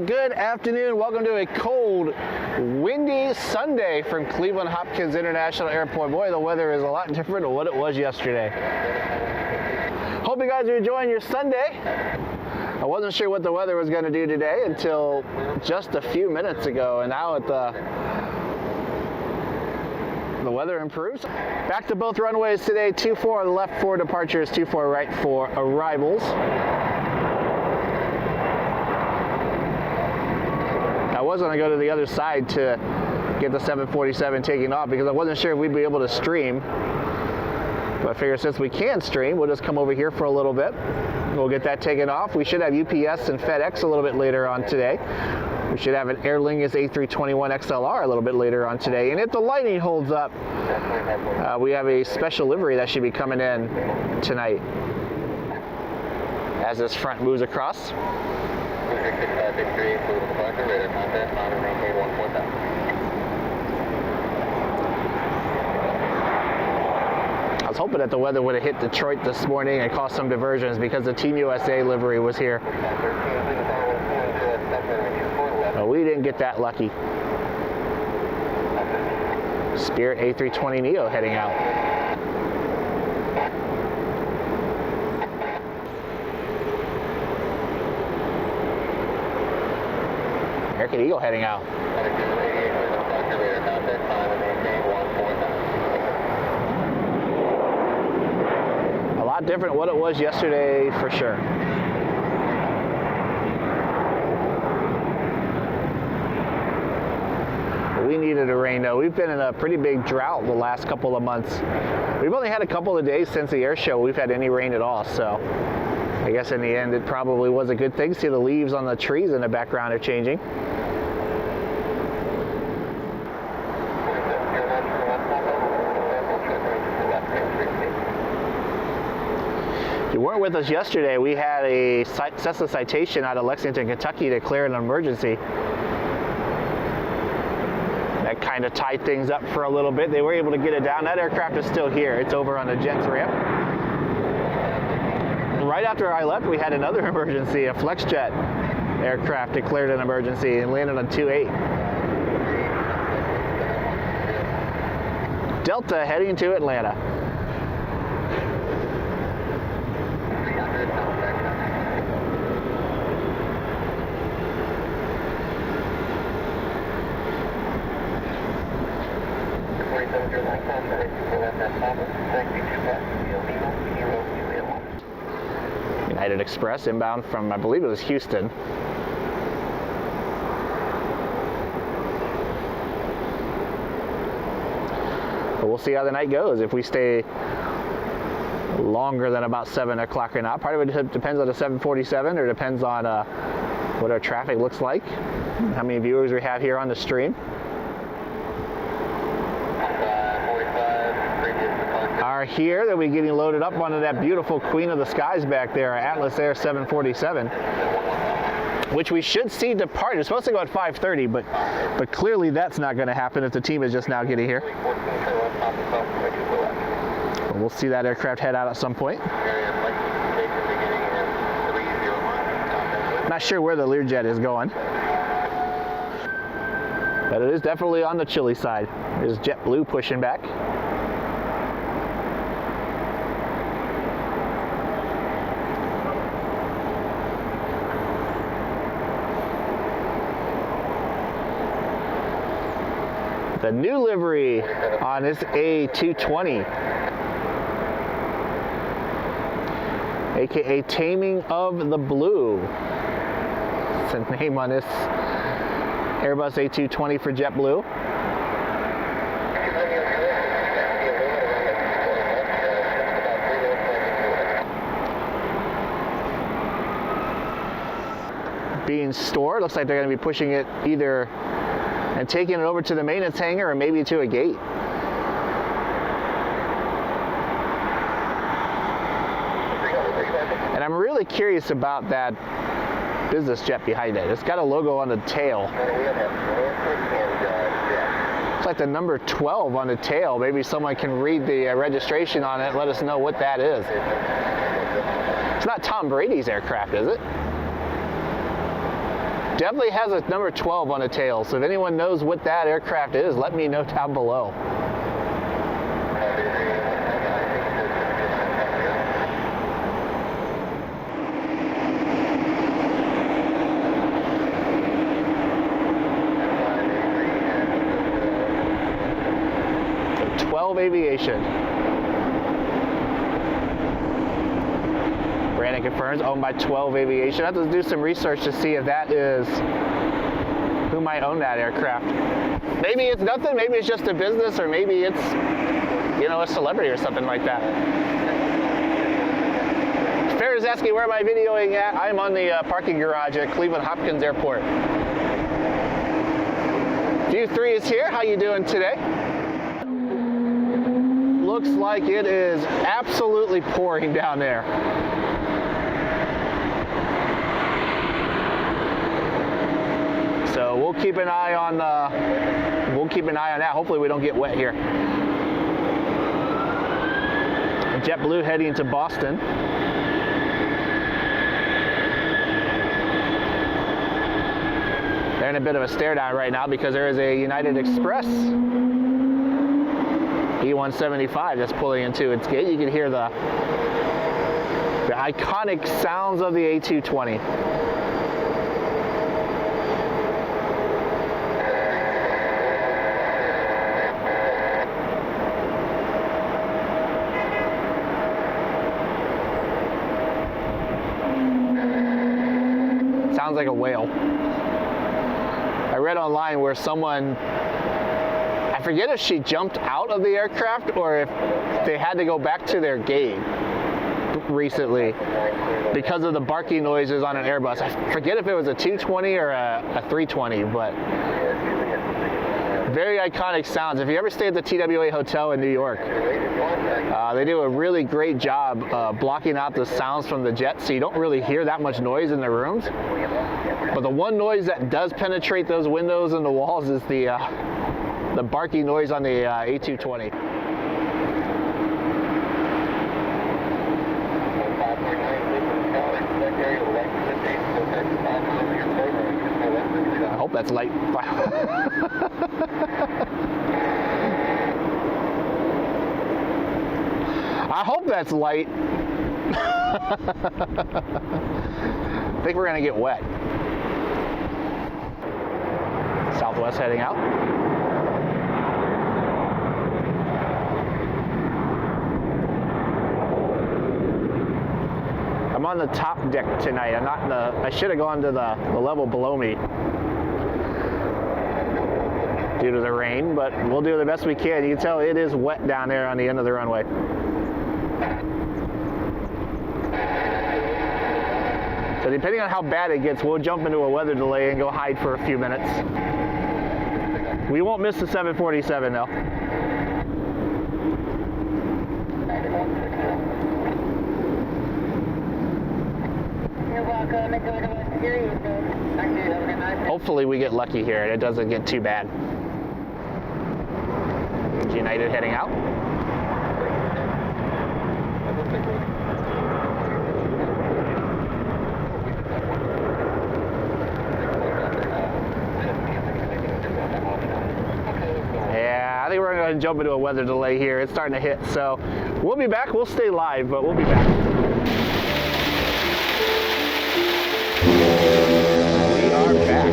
right, good afternoon. Welcome to a cold, windy Sunday from Cleveland Hopkins International Airport. Boy, the weather is a lot different than what it was yesterday. Hope you guys are enjoying your Sunday. I wasn't sure what the weather was going to do today until just a few minutes ago, and now the weather improves. Back to both runways today, 24 left for departures, 24 right for arrivals. I was going to go to the other side to get the 747 taking off because I wasn't sure if we'd be able to stream. But I figured since we can stream, we'll just come over here for a little bit. We'll get that taken off. We should have UPS and FedEx a little bit later on today. We should have an Aer Lingus A321 XLR a little bit later on today. And if the lighting holds up, we have a special livery that should be coming in tonight as this front moves across. I was hoping that the weather would have hit Detroit this morning and caused some diversions because the Team USA livery was here. But we didn't get that lucky. Spirit A320neo heading out. American Eagle heading out. A lot different what it was yesterday for sure. We needed a rain though. We've been in a pretty big drought the last couple of months. We've only had a couple of days since the air show we've had any rain at all, so I guess in the end it probably was a good thing. See the leaves on the trees in the background are changing. If you weren't with us yesterday, we had a Cessna Citation out of Lexington, Kentucky declare an emergency. That kind of tied things up for a little bit. They were able to get it down. That aircraft is still here. It's over on the Jets ramp. Right after I left, we had another emergency. A FlexJet aircraft declared an emergency and landed on 28. Delta heading to Atlanta. United Express inbound from, I believe it was Houston. But we'll see how the night goes. If we stay longer than about 7 o'clock or not. Part of it depends on the 747 or depends on what our traffic looks like, how many viewers we have here on the stream. Are here, they'll be getting loaded up onto that beautiful Queen of the Skies back there, our Atlas Air 747, which we should see depart. It's supposed to go at 5:30, but clearly that's not going to happen if the team is just now getting here. But we'll see that aircraft head out at some point. Not sure where the Learjet is going, but it is definitely on the chilly side. There's JetBlue pushing back. The new livery on this A220, aka Taming of the Blue. It's the name on this Airbus A220 for JetBlue. Being stored, looks like they're going to be pushing it either and taking it over to the maintenance hangar or maybe to a gate. And I'm really curious about that business jet behind it. It's got a logo on the tail. It's like the number 12 on the tail. Maybe someone can read the registration on it and let us know what that is. It's not Tom Brady's aircraft, is it? Definitely has a number 12 on the tail, so if anyone knows what that aircraft is, let me know down below. So 12 Aviation. Brandon confirms, owned by 12 Aviation. I have to do some research to see if that is who might own that aircraft. Maybe it's nothing, maybe it's just a business, or maybe it's, you know, a celebrity or something like that. Fair is asking where am I videoing at? I'm on the parking garage at Cleveland Hopkins Airport. View 3 is here. How you doing today? Looks like it is absolutely pouring down there. So we'll keep an eye on that. Hopefully we don't get wet here. JetBlue heading to Boston. They're in a bit of a stare down right now because there is a United Express E175 that's pulling into its gate. You can hear the iconic sounds of the A220. Sounds like a whale. I read online where someone, I forget if she jumped out of the aircraft or if they had to go back to their gate recently because of the barking noises on an Airbus. I forget if it was a 220 or a 320, but very iconic sounds. If you ever stay at the TWA Hotel in New York, they do a really great job blocking out the sounds from the jets, so you don't really hear that much noise in the rooms. But the one noise that does penetrate those windows and the walls is the barking noise on the A220. I hope that's light. I hope that's light. I think we're gonna get wet. Southwest heading out. I'm on the top deck tonight. I'm not in the, I should have gone to the level below me due to the rain, but we'll do the best we can. You can tell it is wet down there on the end of the runway. So depending on how bad it gets, we'll jump into a weather delay and go hide for a few minutes. We won't miss the 747 though. Hopefully we get lucky here and it doesn't get too bad. United heading out. Yeah, I think we're going to jump into a weather delay here. It's starting to hit, so we'll be back. We'll stay live, but we'll be back. We are back.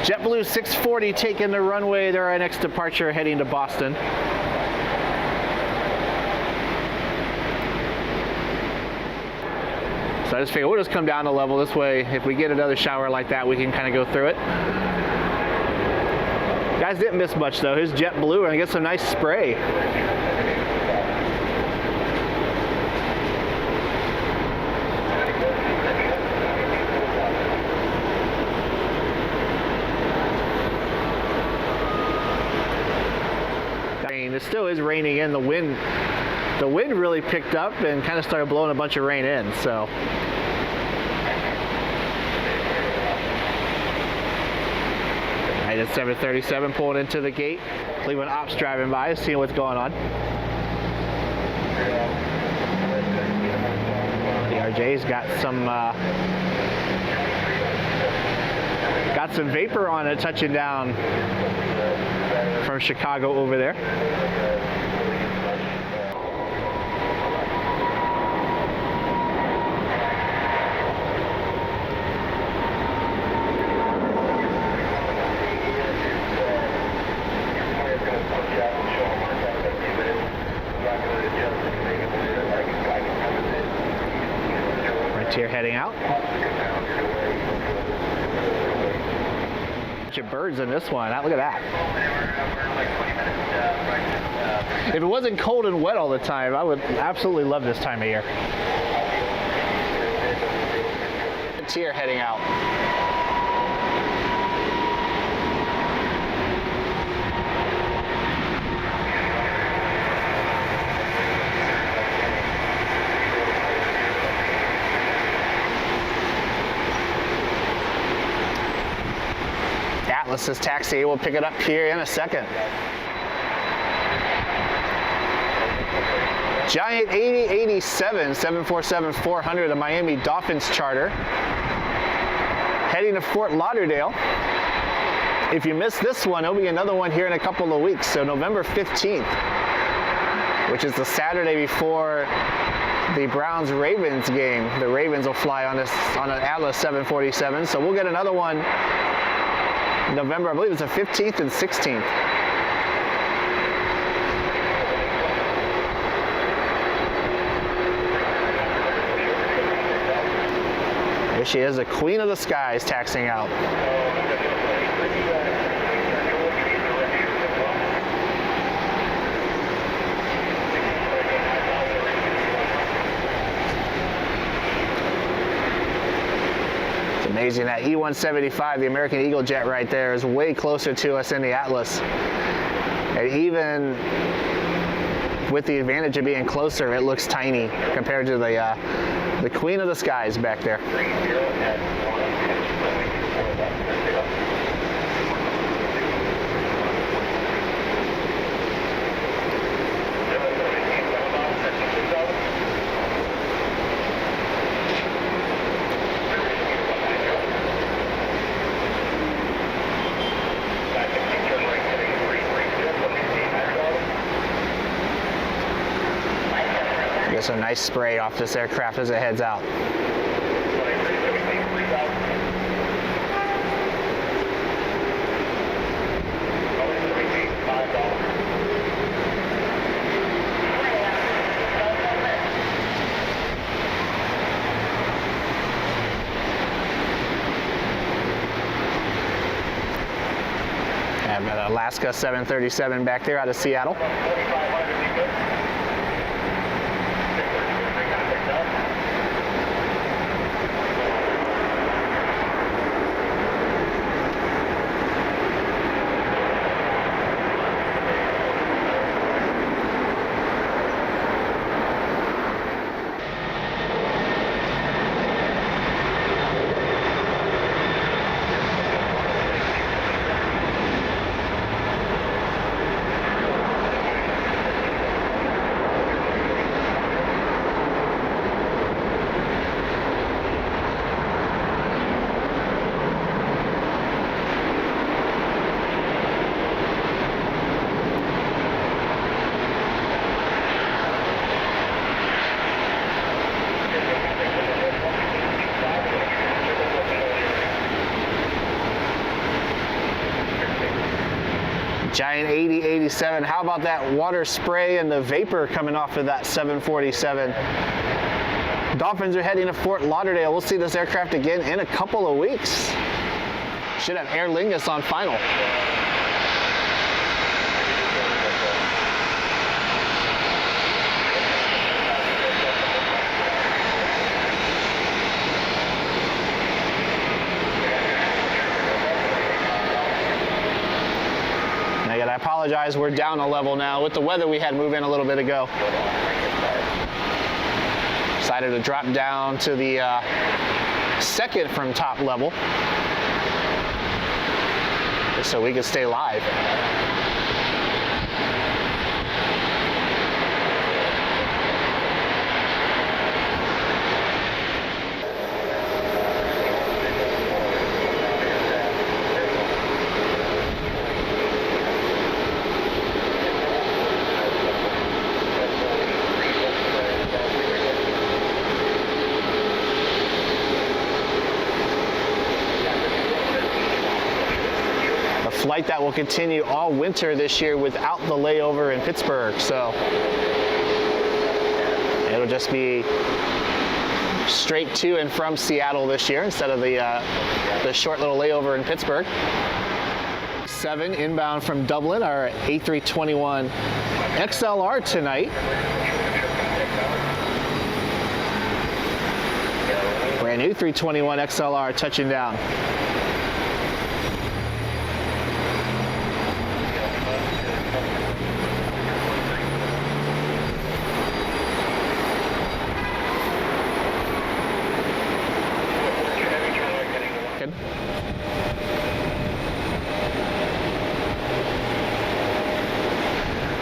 JetBlue 640 taking the runway. They're our next departure heading to Boston. So I just figured we'll just come down a level this way. If we get another shower like that, we can kind of go through it. Guys didn't miss much though. Here's JetBlue and I get some nice spray. It still is raining in. The wind really picked up and kind of started blowing a bunch of rain in, so. Right at 737 pulling into the gate. Cleveland ops driving by, seeing what's going on. The RJ's got some Got some vapor on it touching down from Chicago over there. Here heading out. Bunch of birds in this one. Look at that. If it wasn't cold and wet all the time, I would absolutely love this time of year. It's here heading out. Atlas is taxiing. We'll pick it up here in a second. Giant 8087 747-400, the Miami Dolphins charter, heading to Fort Lauderdale. If you missed this one, there'll be another one here in a couple of weeks. So November 15th, which is the Saturday before the Browns-Ravens game. The Ravens will fly on an Atlas 747. So we'll get another one November, I believe it's the 15th and 16th. There she is, the Queen of the Skies taxiing out. Amazing, that E-175, the American Eagle jet right there, is way closer to us than the Atlas. And even with the advantage of being closer, it looks tiny compared to the Queen of the Skies back there. Get some nice spray off this aircraft as it heads out. I've got an Alaska 737 back there out of Seattle. Giant 8087. How about that water spray and the vapor coming off of that 747? Dolphins are heading to Fort Lauderdale. We'll see this aircraft again in a couple of weeks. Should have Aer Lingus on final. I apologize, we're down a level now. With the weather we had move in a little bit ago, decided to drop down to the second from top level just so we could stay live. flight that will continue all winter this year without the layover in Pittsburgh. So it'll just be straight to and from Seattle this year instead of the short little layover in Pittsburgh. 7 inbound from Dublin, our A321 XLR tonight. Brand new 321 XLR touching down.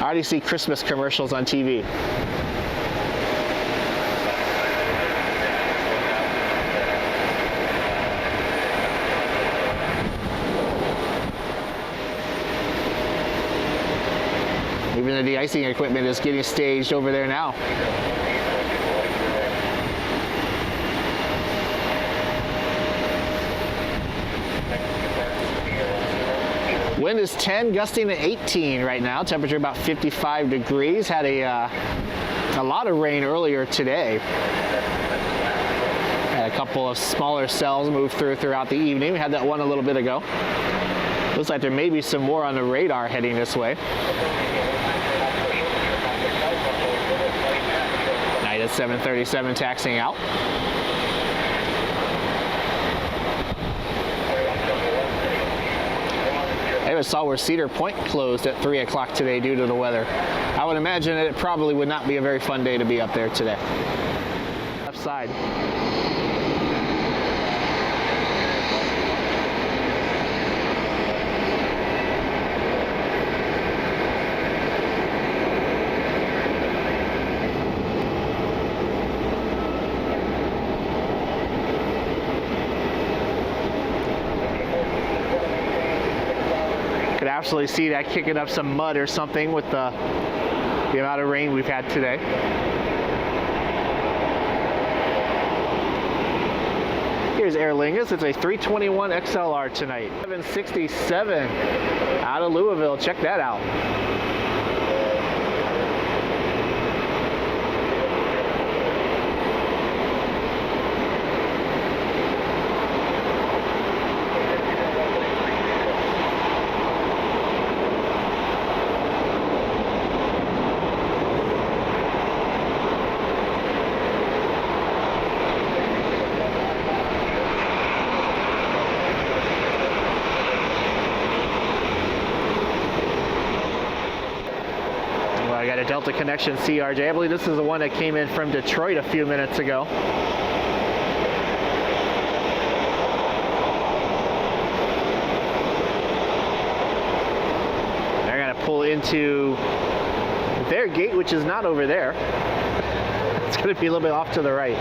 I already see Christmas commercials on TV. Even the de-icing equipment is getting staged over there now. Wind is 10, gusting to 18 right now. Temperature about 55 degrees. Had a lot of rain earlier today. Had a couple of smaller cells move throughout the evening. We had that one a little bit ago. Looks like there may be some more on the radar heading this way. Night at 7:37, taxiing out. I even saw where Cedar Point closed at 3 o'clock today due to the weather. I would imagine it probably would not be a very fun day to be up there today. Left side. Absolutely see that kicking up some mud or something with the amount of rain we've had today. Here's Aer Lingus. It's a 321 XLR tonight. 767 out of Louisville. Check that out. I got a Delta Connection CRJ. I believe this is the one that came in from Detroit a few minutes ago. They're going to pull into their gate, which is not over there. It's going to be a little bit off to the right.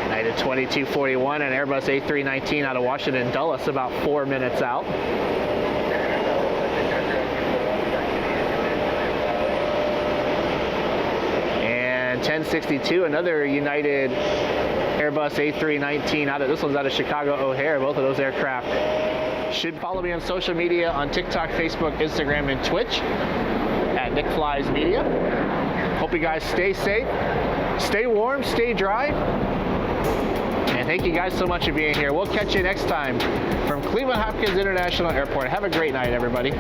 Night at 22:41, an Airbus A319 out of Washington Dulles, about 4 minutes out. And 10:62, another United Airbus A319 out of, this one's out of Chicago O'Hare. Both of those aircraft should follow me on social media on TikTok, Facebook, Instagram, and Twitch at Nick Flies Media. Hope you guys stay safe, stay warm, stay dry. And thank you guys so much for being here. We'll catch you next time from Cleveland Hopkins International Airport. Have a great night, everybody.